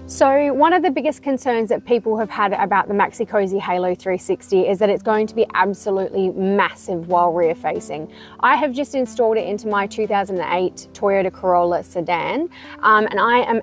So one of the biggest concerns that people have had about the Maxi-Cosi Halo 360 is that it's going to be absolutely massive while rear facing. I have just installed it into my 2008 Toyota Corolla sedan, and I am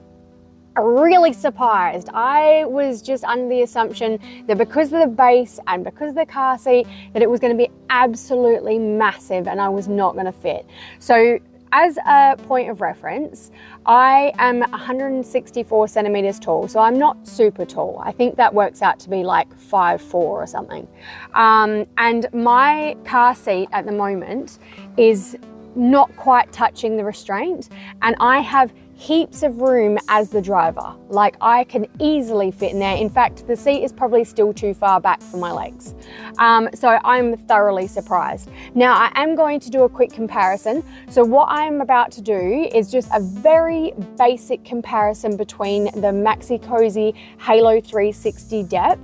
really surprised. I was just under the assumption that because of the base and because of the car seat, that it was going to be absolutely massive and I was not going to fit. So as a point of reference, I am 164 centimeters tall, so I'm not super tall. I think that works out to be like 5'4" or something. And my car seat at the moment is not quite touching the restraint, and I have heaps of room as the driver. Like, I can easily fit in there. In fact, the seat is probably still too far back for my legs. So I'm thoroughly surprised. Now, I am going to do a quick comparison. So what I'm about to do is just a very basic comparison between the Maxi-Cosi Halo 360 depth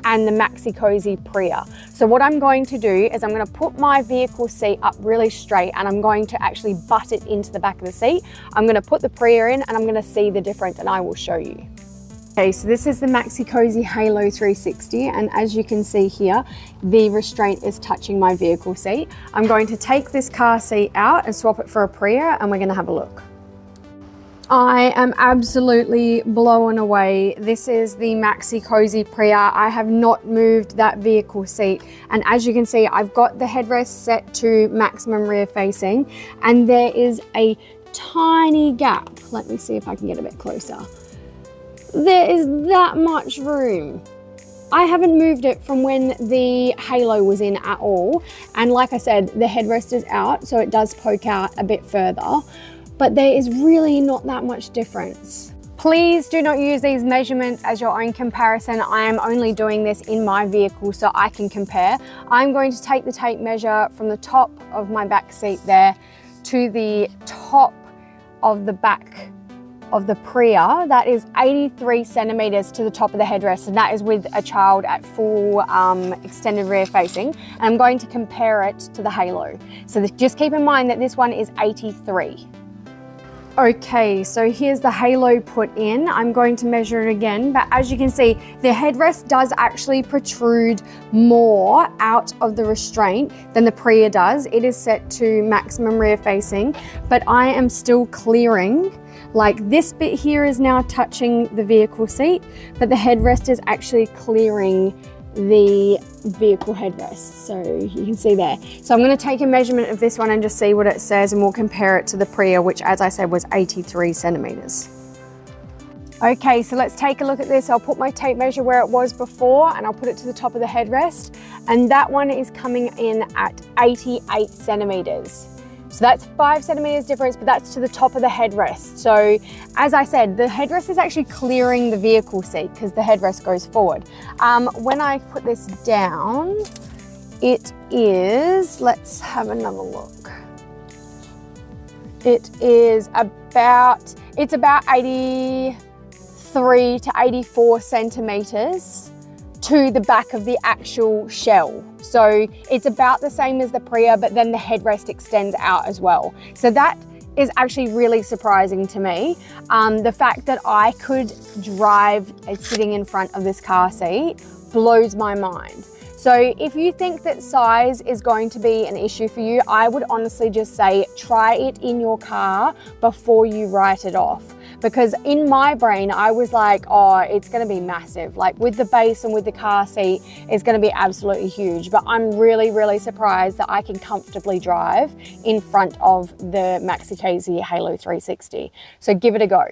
and the Maxi-Cosi Pria. So what I'm going to do is I'm going to put my vehicle seat up really straight, and I'm going to actually butt it into the back of the seat. I'm going to put the Pria in, and I'm going to see the difference, and I will show you. Okay, so this is the Maxi-Cosi Halo 360, and as you can see here, the restraint is touching my vehicle seat. I'm going to take this car seat out and swap it for a Pria, and we're going to have a look. I am absolutely blown away. This is the Maxi-Cosi Pria. I have not moved that vehicle seat, and as you can see, I've got the headrest set to maximum rear facing, and there is a tiny gap. Let me see if I can get a bit closer. There is that much room. I haven't moved it from when the Halo was in at all, and like I said, the headrest is out, so it does poke out a bit further, but there is really not that much difference. Please do not use these measurements as your own comparison. I am only doing this in my vehicle so I can compare. I'm going to take the tape measure from the top of my back seat there to the top of the back of the Pria. That is 83 centimeters to the top of the headrest, and that is with a child at full extended rear facing. And I'm going to compare it to the Halo. So just keep in mind that this one is 83. Okay, so here's the Halo put in. I'm going to measure it again, but as you can see, the headrest does actually protrude more out of the restraint than the Pria does. It is set to maximum rear facing, but I am still clearing. Like, this bit here is now touching the vehicle seat, but the headrest is actually clearing the vehicle headrest, so you can see there. So I'm going to take a measurement of this one and just see what it says, and we'll compare it to the Pria, which, as I said, was 83 centimeters. Okay, so let's take a look at this. I'll put my tape measure where it was before, and I'll put it to the top of the headrest, and that one is coming in at 88 centimeters. So that's 5 centimeters difference, but that's to the top of the headrest. So as I said, the headrest is actually clearing the vehicle seat because the headrest goes forward. When I put this down, it is, let's have another look. It's about 83 to 84 centimeters to the back of the actual shell. So it's about the same as the Pria, but then the headrest extends out as well. So that is actually really surprising to me. The fact that I could drive sitting in front of this car seat blows my mind. So if you think that size is going to be an issue for you, I would honestly just say try it in your car before you write it off. Because in my brain, I was like, oh, it's gonna be massive. Like, with the base and with the car seat, it's gonna be absolutely huge. But I'm really, really surprised that I can comfortably drive in front of the Maxi-Cosi Halo 360. So give it a go.